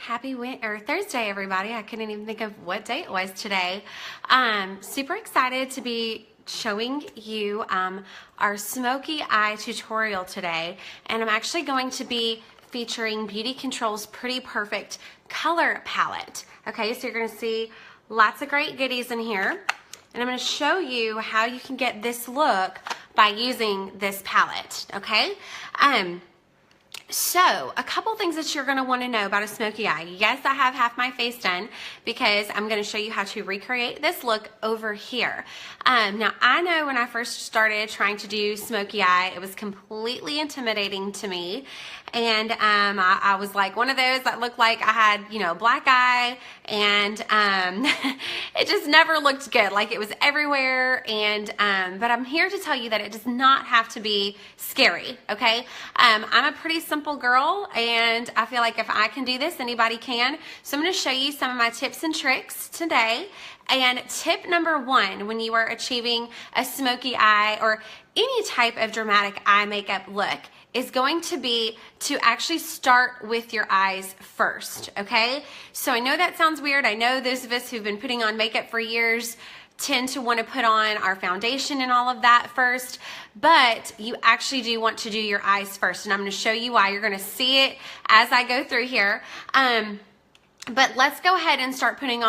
Thursday, everybody. I couldn't even think of what day it was today. Super excited to be showing you our smoky eye tutorial today, and I'm actually going to be featuring BeautiControl's Pretty Perfect color palette. Okay, so you're going to see lots of great goodies in here, and I'm going to show you how you can get this look by using this palette. Okay. So, a couple things that you're going to want to know about a smoky eye. Yes, I have half my face done because I'm going to show you how to recreate this look over here. Now, I know when I first started trying to do smoky eye, it was completely intimidating to me. And I was like one of those that looked like I had, black eye, and it just never looked good. Like it was everywhere. And but I'm here to tell you that it does not have to be scary. Okay, I'm a pretty simple girl, and I feel like if I can do this, anybody can. So I'm going to show you some of my tips and tricks today. And tip number one, when you are achieving a smoky eye or any type of dramatic eye makeup look, is going to be to actually start with your eyes first, okay? So I know that sounds weird. I know those of us who've been putting on makeup for years tend to want to put on our foundation and all of that first, but you actually do want to do your eyes first, and I'm going to show you why. You're going to see it as I go through here. But let's go ahead and start going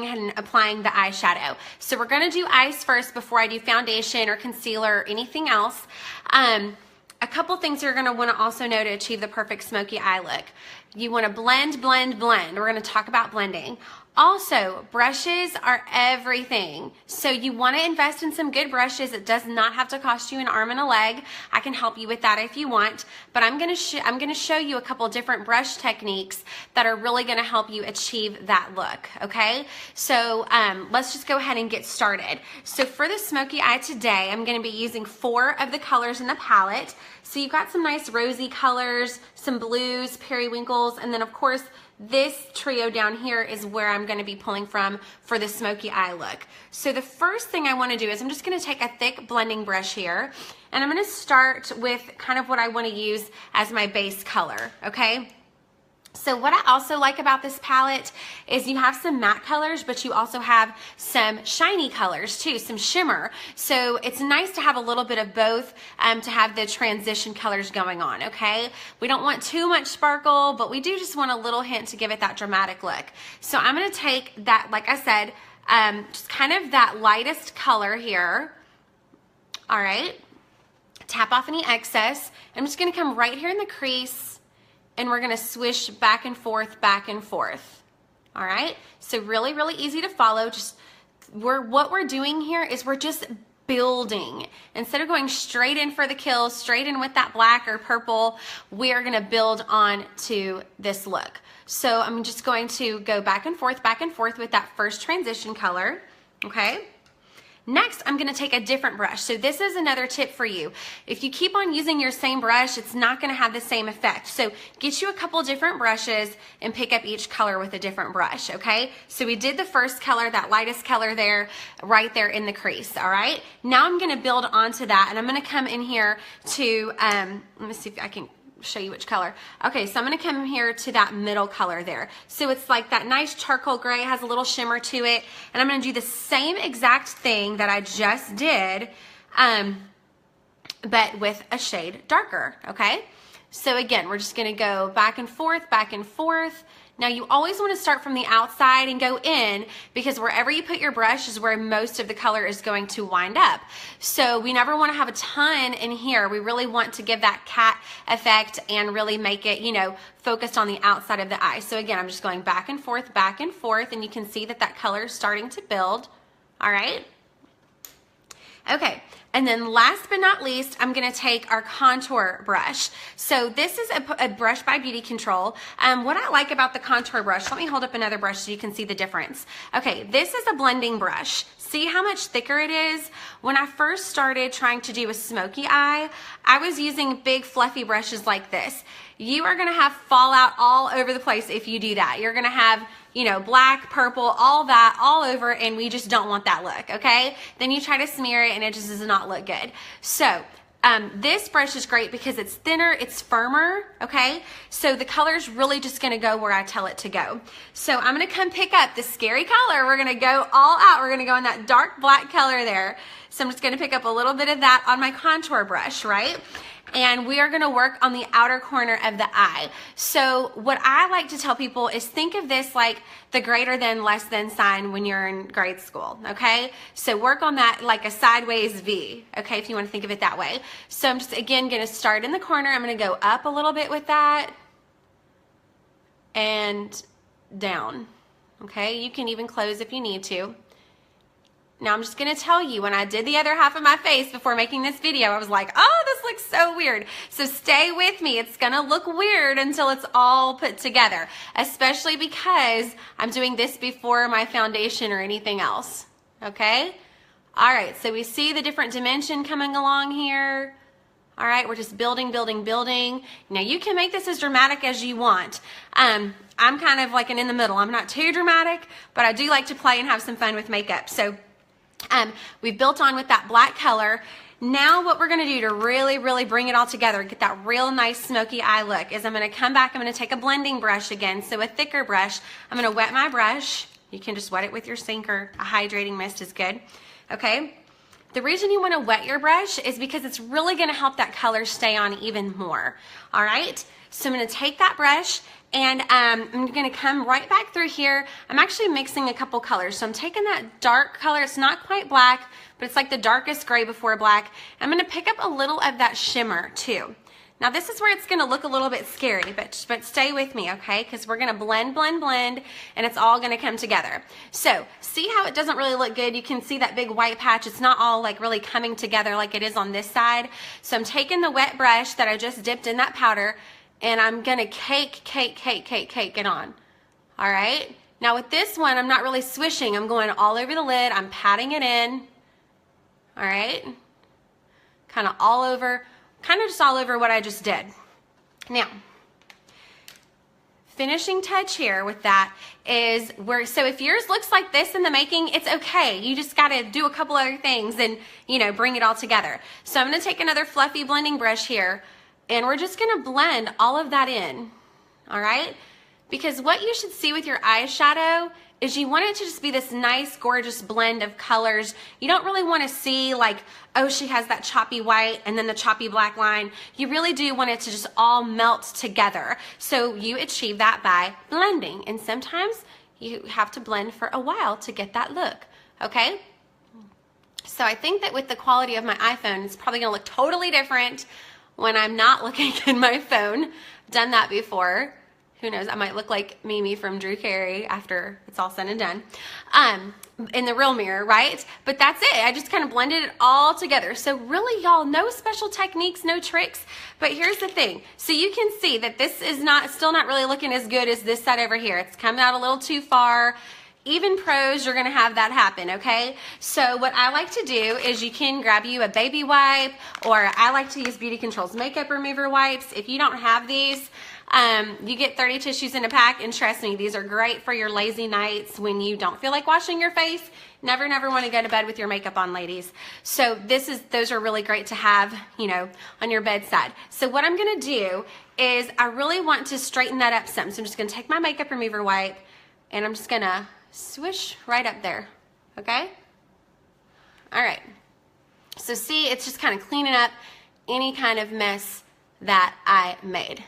ahead and applying the eyeshadow. So we're going to do eyes first before I do foundation or concealer or anything else. A couple things you're going to want to also know to achieve the perfect smoky eye look. You want to blend, blend, blend. We're going to talk about blending. Also, brushes are everything. So you want to invest in some good brushes. It does not have to cost you an arm and a leg. I can help you with that if you want. But I'm going to show you a couple different brush techniques that are really going to help you achieve that look. Okay? So let's just go ahead and get started. So for the smoky eye today, I'm going to be using 4 of the colors in the palette. So you've got some nice rosy colors, some blues, periwinkles, and then of course this trio down here is where I'm going to be pulling from for the smoky eye look. So the first thing I want to do is I'm just going to take a thick blending brush here, and I'm going to start with kind of what I want to use as my base color, okay? So what I also like about this palette is you have some matte colors, but you also have some shiny colors too, some shimmer. So it's nice to have a little bit of both to have the transition colors going on, okay? We don't want too much sparkle, but we do just want a little hint to give it that dramatic look. So I'm going to take that, like I said, just kind of that lightest color here. All right. Tap off any excess. I'm just going to come right here in the crease, and we're going to swish back and forth, back and forth. All right? So really, really easy to follow. What we're doing here is we're just building. Instead of going straight in for the kill, straight in with that black or purple, we are going to build on to this look. So I'm just going to go back and forth with that first transition color. Okay? Next, I'm going to take a different brush. So this is another tip for you. If you keep on using your same brush, it's not going to have the same effect. So get you a couple different brushes and pick up each color with a different brush, okay? So we did the first color, that lightest color there, right there in the crease, all right? Now I'm going to build onto that, and I'm going to come in here to, let me see if I can show you which color. Okay, so I'm going to come here to that middle color there. So it's like that nice charcoal gray, has a little shimmer to it, and I'm going to do the same exact thing that I just did, but with a shade darker, okay? So again, we're just going to go back and forth, back and forth. Now you always want to start from the outside and go in, because wherever you put your brush is where most of the color is going to wind up. So we never want to have a ton in here. We really want to give that cat effect and really make it, focused on the outside of the eye. So again, I'm just going back and forth, and you can see that that color is starting to build. All right. Okay. And then last but not least, I'm going to take our contour brush. So this is a brush by BeautiControl. What I like about the contour brush, let me hold up another brush so you can see the difference. Okay, this is a blending brush. See how much thicker it is? When I first started trying to do a smoky eye, I was using big fluffy brushes like this. You are going to have fallout all over the place if you do that. You're going to have, black, purple, all that all over, and we just don't want that look, okay? Then you try to smear it and it just does not look good. So This brush is great because it's thinner, it's firmer, okay? So the color's really just gonna go where I tell it to go. So I'm gonna come pick up the scary color. We're gonna go all out. We're gonna go in that dark black color there. So I'm just gonna pick up a little bit of that on my contour brush, right? And we are gonna work on the outer corner of the eye. So what I like to tell people is think of this like the greater than, less than sign when you're in grade school, okay? So work on that like a sideways V, okay, if you wanna think of it that way. So I'm just, again, gonna start in the corner. I'm gonna go up a little bit with that and down, okay? You can even close if you need to. Now I'm just gonna tell you, when I did the other half of my face before making this video, I was like, oh, this looks so weird. So stay with me. It's gonna look weird until it's all put together, especially because I'm doing this before my foundation or anything else, okay? All right, so we see the different dimension coming along here. All right, we're just building, building, building. Now you can make this as dramatic as you want. I'm kind of like in the middle. I'm not too dramatic, but I do like to play and have some fun with makeup. So we've built on with that black color. Now what we're gonna do to really, really bring it all together, get that real nice smoky eye look, is I'm gonna come back, I'm gonna take a blending brush again, so a thicker brush. I'm gonna wet my brush. You can just wet it with your sink, or a hydrating mist is good, okay? The reason you wanna wet your brush is because it's really gonna help that color stay on even more, all right? So I'm gonna take that brush and I'm gonna come right back through here. I'm actually mixing a couple colors. So I'm taking that dark color, it's not quite black, but it's like the darkest gray before black. I'm gonna pick up a little of that shimmer too. Now this is where it's gonna look a little bit scary, but stay with me, okay? Because we're gonna blend, blend, blend, and it's all gonna come together. So see how it doesn't really look good? You can see that big white patch. It's not all like really coming together like it is on this side. So I'm taking the wet brush that I just dipped in that powder, and I'm gonna cake it on, all right? Now with this one, I'm not really swishing. I'm going all over the lid. I'm patting it in, all right? Kind of all over, kind of just all over what I just did. Now, finishing touch here with that is where, so if yours looks like this in the making, it's okay. You just gotta do a couple other things and, you know, bring it all together. So I'm gonna take another fluffy blending brush here, and we're just gonna blend all of that in, all right? Because what you should see with your eyeshadow is you want it to just be this nice, gorgeous blend of colors. You don't really wanna see like, oh, she has that choppy white and then the choppy black line. You really do want it to just all melt together. So you achieve that by blending. And sometimes you have to blend for a while to get that look, okay? So I think that with the quality of my iPhone, it's probably gonna look totally different when I'm not looking at my phone. Done that before. Who knows, I might look like Mimi from Drew Carey after it's all said and done in the real mirror, right? But that's it. I just kind of blended it all together. So really, y'all, no special techniques, no tricks. But here's the thing. So you can see that this is still not really looking as good as this side over here. It's coming out a little too far. Even pros, you're gonna have that happen, okay? So what I like to do is you can grab you a baby wipe, or I like to use BeautiControl's makeup remover wipes. If you don't have these, you get 30 tissues in a pack, and trust me, these are great for your lazy nights when you don't feel like washing your face. Never wanna go to bed with your makeup on, ladies. So those are really great to have, you know, on your bedside. So what I'm gonna do is I really want to straighten that up some. So I'm just gonna take my makeup remover wipe, and I'm just gonna swish right up there, okay? All right, so see, it's just kind of cleaning up any kind of mess that I made.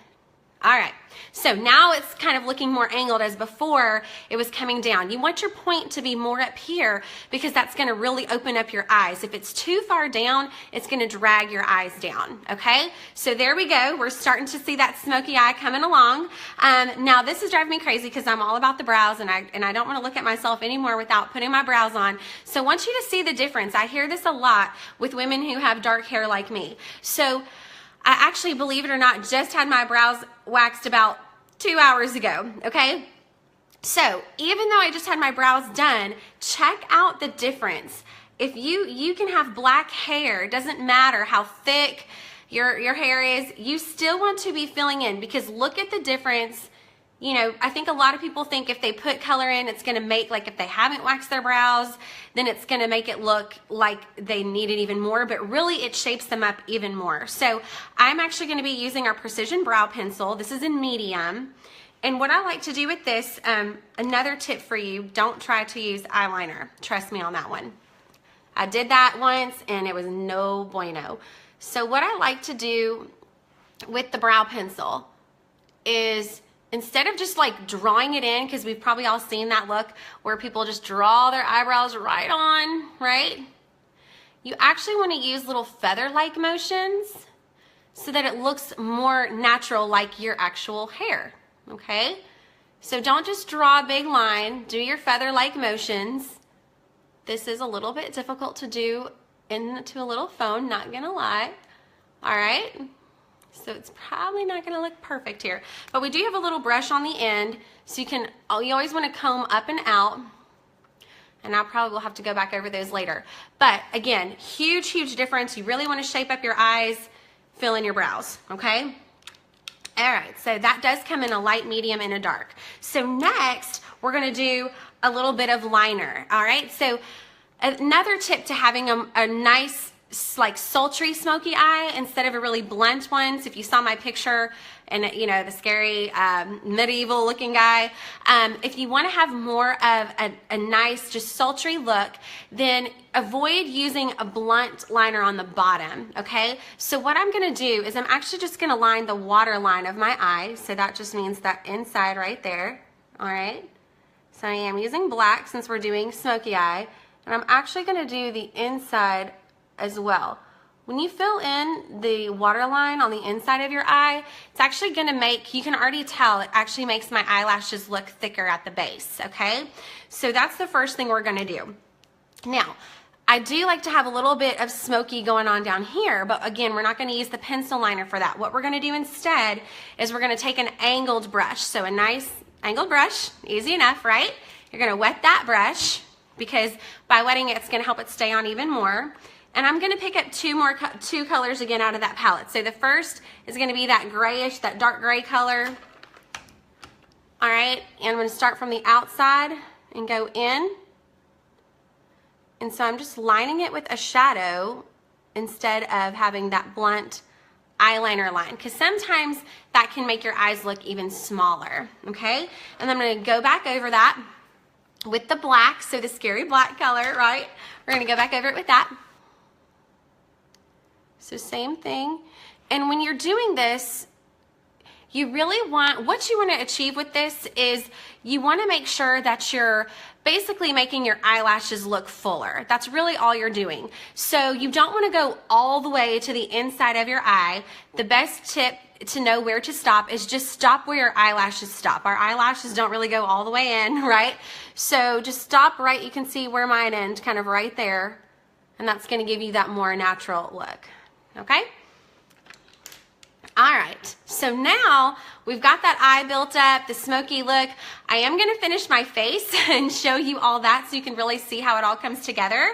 All right, so now it's kind of looking more angled, as before it was coming down. You want your point to be more up here because that's gonna really open up your eyes. If it's too far down, it's gonna drag your eyes down, okay? So there we go, we're starting to see that smoky eye coming along. Now this is driving me crazy because I'm all about the brows, and I don't wanna look at myself anymore without putting my brows on. So I want you to see the difference. I hear this a lot with women who have dark hair like me. So I actually, believe it or not, just had my brows waxed about 2 hours ago, okay? So even though I just had my brows done, check out the difference. If you can have black hair, it doesn't matter how thick your hair is, you still want to be filling in, because look at the difference you know, I think a lot of people think if they put color in, it's going to make, like if they haven't waxed their brows, then it's going to make it look like they need it even more, but really it shapes them up even more. So I'm actually going to be using our Precision Brow Pencil. This is in medium. And what I like to do with this, another tip for you, don't try to use eyeliner. Trust me on that one. I did that once and it was no bueno. So what I like to do with the brow pencil is, instead of just like drawing it in, because we've probably all seen that look where people just draw their eyebrows right on, right? You actually want to use little feather-like motions so that it looks more natural, like your actual hair, okay? So don't just draw a big line, do your feather-like motions. This is a little bit difficult to do into a little phone, not gonna lie, all right? So it's probably not going to look perfect here. But we do have a little brush on the end, so you always want to comb up and out. And I probably will have to go back over those later. But again, huge, huge difference. You really want to shape up your eyes, fill in your brows, okay? All right, so that does come in a light, medium, and a dark. So next, we're going to do a little bit of liner, all right? So another tip to having a nice, like sultry smoky eye instead of a really blunt one. So if you saw my picture and you know the scary medieval looking guy, if you want to have more of a nice just sultry look, then avoid using a blunt liner on the bottom, okay? So what I'm going to do is I'm actually just going to line the water line of my eye. So that just means that inside right there, all right? So I am using black since we're doing smoky eye, and I'm actually going to do the inside as well. When you fill in the waterline on the inside of your eye, it's actually going to make, you can already tell, it actually makes my eyelashes look thicker at the base, okay? So that's the first thing we're going to do. Now, I do like to have a little bit of smoky going on down here, but again, we're not going to use the pencil liner for that. What we're going to do instead is we're going to take an angled brush. So a nice angled brush, easy enough, right? You're going to wet that brush, because by wetting it, it's going to help it stay on even more. And I'm going to pick up two colors again out of that palette. So the first is going to be that grayish, that dark gray color. All right, and I'm going to start from the outside and go in. And so I'm just lining it with a shadow instead of having that blunt eyeliner line, because sometimes that can make your eyes look even smaller, okay? And I'm going to go back over that with the black, so the scary black color, right? We're going to go back over it with that. So same thing. And when you're doing this, you really want, what you want to achieve with this is you want to make sure that you're basically making your eyelashes look fuller. That's really all you're doing. So you don't want to go all the way to the inside of your eye. The best tip to know where to stop is just stop where your eyelashes stop. Our eyelashes don't really go all the way in, right? So just stop right, you can see where mine end, kind of right there. And that's going to give you that more natural look. Okay? All right, so now we've got that eye built up, the smoky look. I am going to finish my face and show you all that so you can really see how it all comes together.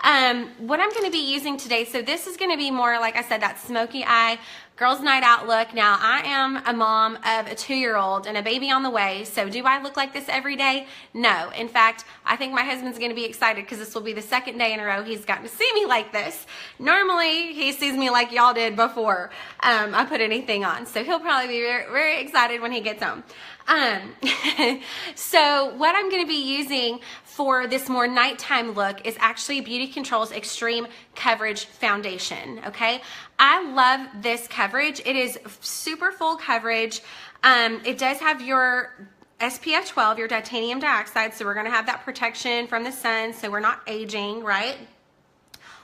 What I'm going to be using today, so this is going to be more, like I said, that smoky eye, girls' night out look. Now, I am a mom of a 2-year-old and a baby on the way, so do I look like this every day? No. In fact, I think my husband's going to be excited because this will be the second day in a row he's gotten to see me like this. Normally, he sees me like y'all did before I put anything on, so he'll probably be very, very excited when he gets home. So what I'm going to be using for this more nighttime look is actually BeautiControl's Extreme Coverage Foundation, okay? I love this coverage. It is super full coverage. It does have your SPF 12, your titanium dioxide, so we're going to have that protection from the sun so we're not aging, right?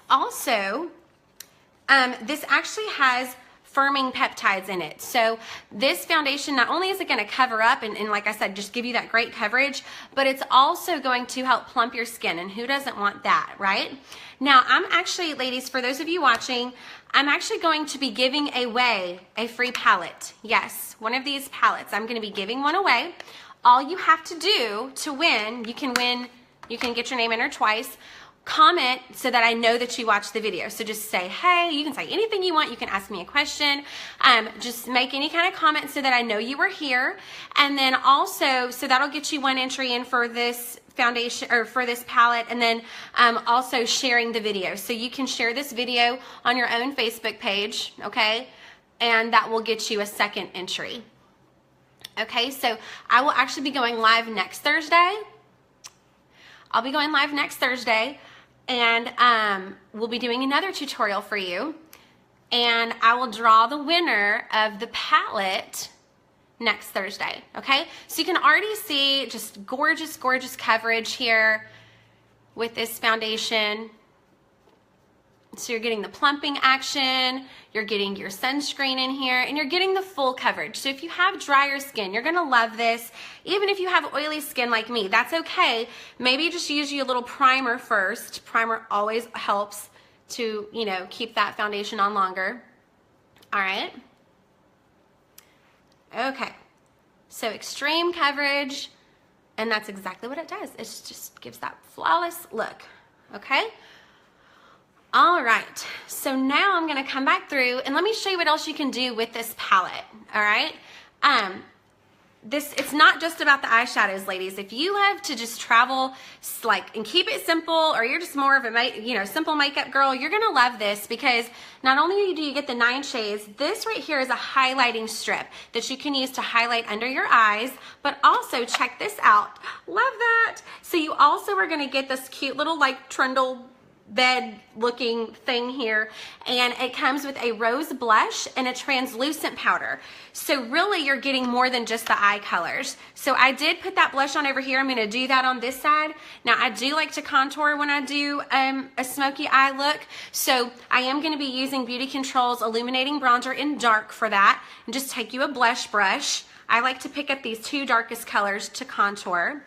Also, this actually has firming peptides in it. So this foundation, not only is it going to cover up and like I said, just give you that great coverage, but it's also going to help plump your skin, and who doesn't want that, right? Now, I'm actually, ladies, for those of you watching, I'm actually going to be giving away a free palette. Yes, one of these palettes. I'm going to be giving one away. All you have to do to win, you can get your name entered twice. comment so that I know that you watched the video. So just say, hey, you can say anything you want. You can ask me a question. Just make any kind of comment so that I know you were here. And then also, so that'll get you one entry in for this foundation or for this palette, and then also sharing the video. So you can share this video on your own Facebook page, okay? And that will get you a second entry. Okay, so I will actually be going live next Thursday. I'll be going live next Thursday, and we'll be doing another tutorial for you. And I will draw the winner of the palette next Thursday, okay? So you can already see just gorgeous, gorgeous coverage here with this foundation. So you're getting the plumping action, you're getting your sunscreen in here, and you're getting the full coverage. So if you have drier skin, you're gonna love this. Even if you have oily skin like me, that's okay. Maybe just use you a little primer first. Primer always helps to, you know, keep that foundation on longer. All right. Okay. So extreme coverage, and that's exactly what it does. It just gives that flawless look, okay? All right, so now I'm gonna come back through and let me show you what else you can do with this palette, all right? It's not just about the eyeshadows, ladies. If you have to just travel and keep it simple, or you're just more of a simple makeup girl, you're gonna love this, because not only do you get the 9 shades, this right here is a highlighting strip that you can use to highlight under your eyes, but also check this out. Love that. So you also are gonna get this cute little like trundle bed looking thing here, and it comes with a rose blush and a translucent powder. So really you're getting more than just the eye colors. So I did put that blush on over here. I'm going to do that on this side. Now I do like to contour when I do a smoky eye look, so I am going to be using BeautiControl's illuminating bronzer in dark for that, and just take you a blush brush. I like to pick up these 2 darkest colors to contour.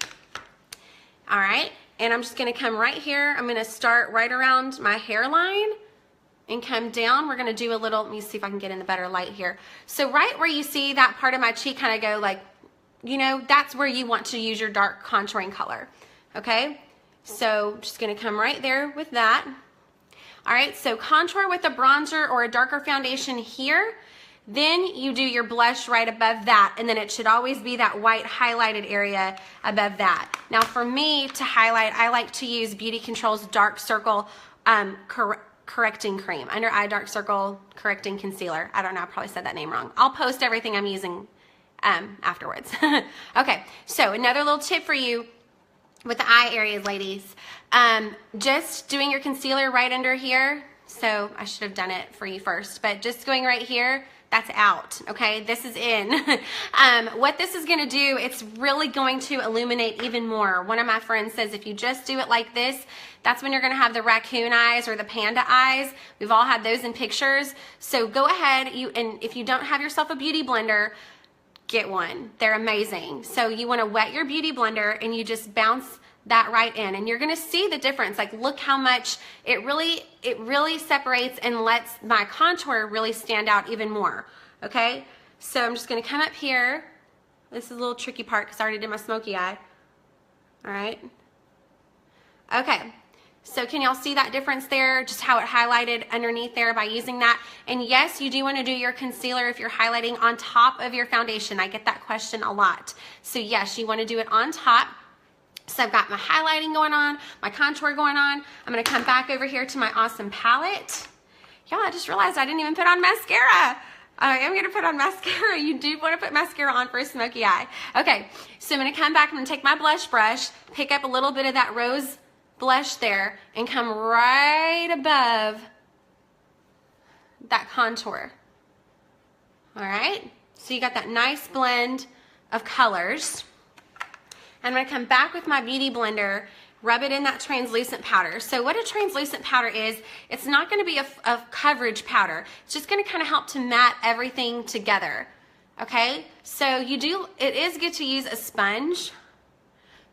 All right. And I'm just gonna come right here. I'm gonna start right around my hairline and come down. We're gonna do a little, let me see if I can get in the better light here. So right where you see that part of my cheek kind of go like, you know, that's where you want to use your dark contouring color, okay? So just gonna come right there with that. All right, so contour with a bronzer or a darker foundation here. Then you do your blush right above that, and then it should always be that white highlighted area above that. Now for me to highlight, I like to use BeautiControl's Dark Circle Correcting Cream, Under Eye Dark Circle Correcting Concealer. I don't know, I probably said that name wrong. I'll post everything I'm using afterwards. Okay, so another little tip for you with the eye areas, ladies. Just doing your concealer right under here. So I should have done it for you first, but just going right here, that's out, okay? This is in. What this is gonna do, it's really going to illuminate even more. One of my friends says if you just do it like this, that's when you're gonna have the raccoon eyes or the panda eyes. We've all had those in pictures. So go ahead, and if you don't have yourself a beauty blender, get one. They're amazing. So you wanna wet your beauty blender and you just bounce that right in, and you're gonna see the difference. Like, look how much it really separates and lets my contour really stand out even more, okay? So I'm just gonna come up here. This is a little tricky part because I already did my smoky eye. All right. Okay, so can y'all see that difference there? Just how it highlighted underneath there by using that. And yes, you do wanna do your concealer if you're highlighting on top of your foundation. I get that question a lot. So yes, you wanna do it on top. So I've got my highlighting going on, my contour going on. I'm gonna come back over here to my awesome palette. Y'all, I just realized I didn't even put on mascara. I am gonna put on mascara. You do wanna put mascara on for a smoky eye. Okay, so I'm gonna come back, I'm gonna take my blush brush, pick up a little bit of that rose blush there, and come right above that contour. All right, so you got that nice blend of colors. I'm gonna come back with my beauty blender, rub it in that translucent powder. So what a translucent powder is, it's not gonna be a coverage powder. It's just gonna kind of help to matte everything together, okay? So it is good to use a sponge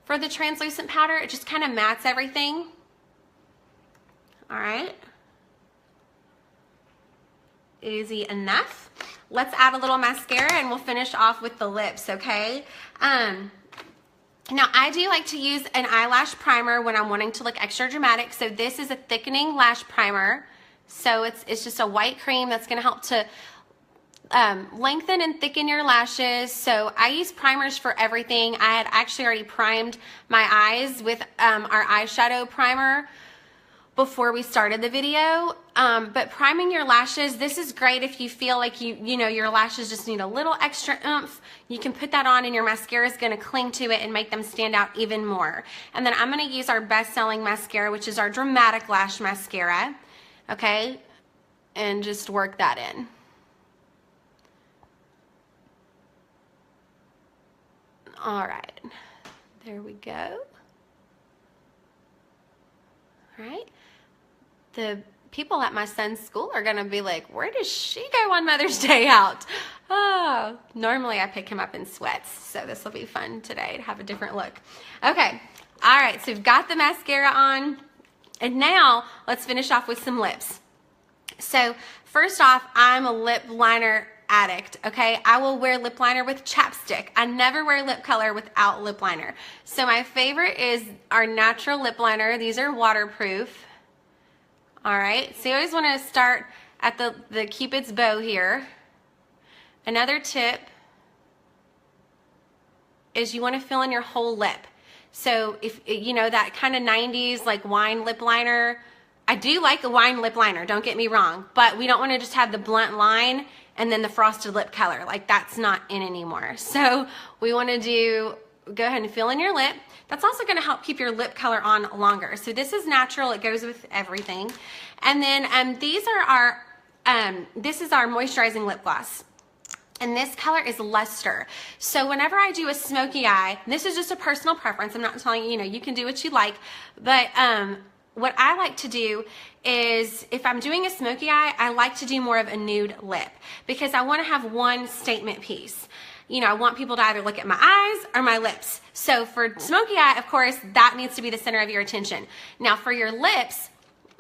for the translucent powder. It just kind of mattes everything. All right. Easy enough. Let's add a little mascara and we'll finish off with the lips, okay? Now, I do like to use an eyelash primer when I'm wanting to look extra dramatic. So this is a thickening lash primer. So it's just a white cream that's going to help to lengthen and thicken your lashes. So I use primers for everything. I had actually already primed my eyes with our eyeshadow primer before we started the video. But priming your lashes, this is great if you feel like you know your lashes just need a little extra oomph. You can put that on and your mascara is going to cling to it and make them stand out even more. And then I'm going to use our best-selling mascara, which is our Dramatic Lash Mascara. Okay, and just work that in. All right, there we go. All right. The people at my son's school are gonna be like, where does she go on Mother's Day out? Oh, normally I pick him up in sweats, so this will be fun today to have a different look. Okay, all right, so we've got the mascara on, and now let's finish off with some lips. So first off, I'm a lip liner addict, okay? I will wear lip liner with chapstick. I never wear lip color without lip liner. So my favorite is our natural lip liner. These are waterproof. All right, so you always want to start at the Cupid's bow here. Another tip is you want to fill in your whole lip. So if you know that kind of 90s like wine lip liner, I do like a wine lip liner, don't get me wrong, but we don't want to just have the blunt line and then the frosted lip color. Like that's not in anymore. So we want to go ahead and fill in your lip. That's also going to help keep your lip color on longer. So this is natural. It goes with everything. And then these are our, this is our moisturizing lip gloss. And this color is Luster. So whenever I do a smoky eye, this is just a personal preference. I'm not telling you, you can do what you like. But what I like to do is if I'm doing a smoky eye, I like to do more of a nude lip because I want to have one statement piece. I want people to either look at my eyes or my lips. So for smoky eye, of course, that needs to be the center of your attention. Now for your lips,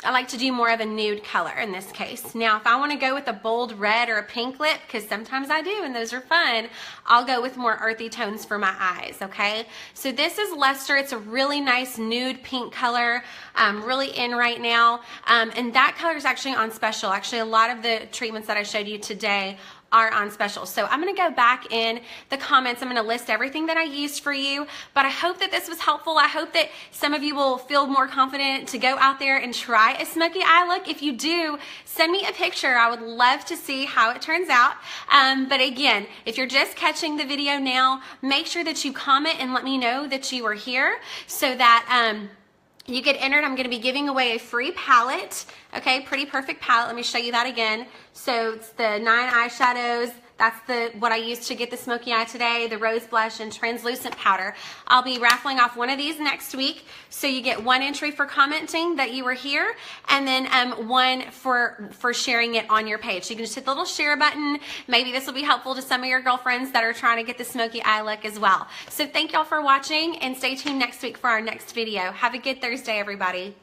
I like to do more of a nude color in this case. Now if I want to go with a bold red or a pink lip, because sometimes I do and those are fun, I'll go with more earthy tones for my eyes, okay? So this is Luster. It's a really nice nude pink color, really in right now. And that color is actually on special. Actually, a lot of the treatments that I showed you today are on special. So I'm going to go back in the comments. I'm going to list everything that I used for you, but I hope that this was helpful. I hope that some of you will feel more confident to go out there and try a smoky eye look. If you do, send me a picture. I would love to see how it turns out. But again, if you're just catching the video now, make sure that you comment and let me know that you were here so that you get entered. I'm going to be giving away a free palette. Okay, Pretty Perfect palette. Let me show you that again. So it's the 9 eyeshadows. That's what I used to get the smoky eye today, the rose blush and translucent powder. I'll be raffling off one of these next week. So you get 1 entry for commenting that you were here, and then 1 for sharing it on your page. So you can just hit the little share button. Maybe this will be helpful to some of your girlfriends that are trying to get the smoky eye look as well. So thank y'all for watching, and stay tuned next week for our next video. Have a good Thursday, everybody.